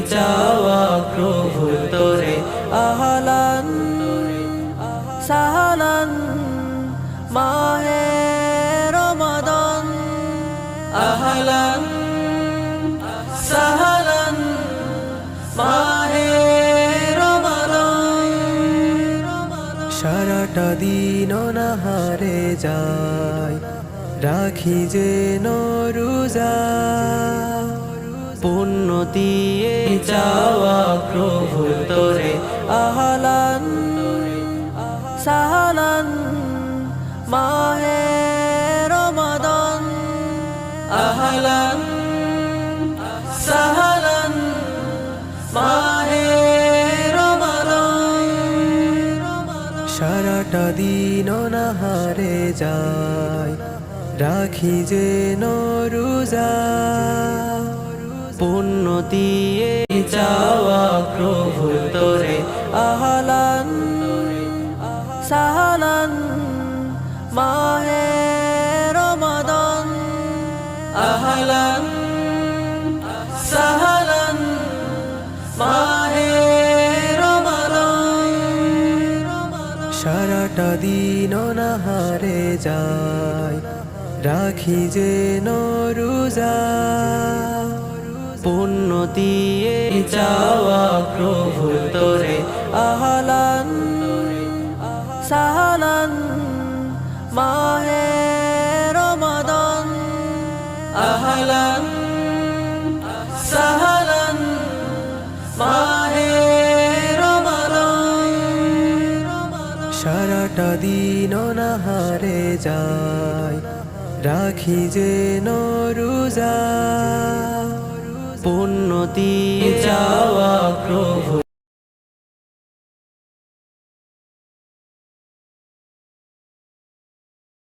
চাওয়া প্রভু তোরে আহলান সাহলান মাহে রমাদান আহলান সাহলান মাহে রমাদান সারাটা দিন অনাহারে যায় রাখি যে রোজা পুণ্য দিয়ে চাওয়া প্রভু তোরে আহলান সাহলান মাহে রমাদান আহলান সাহলান মাহে রমাদান সারাটা দিন অনাহারে যায় রাখি যে রোজা পুণ্য দিয়ে চাওয়া প্রভু তোরে আহলান সাহলান মাহে রমাদান আহলান সাহলান মাহে রমাদান সারাটা দিন অনাহারে যায় রাখি যে রোজা পুণ্য দিয়ে চাওয়া প্রভু তোরে আহলান সাহলান মাহে রমাদান আহলান সাহলান মাহে রমাদান সারাটা দিন অনাহারে যায় রাখি যে রোজা পুণ্য দিয়ে চাওয়া প্রভু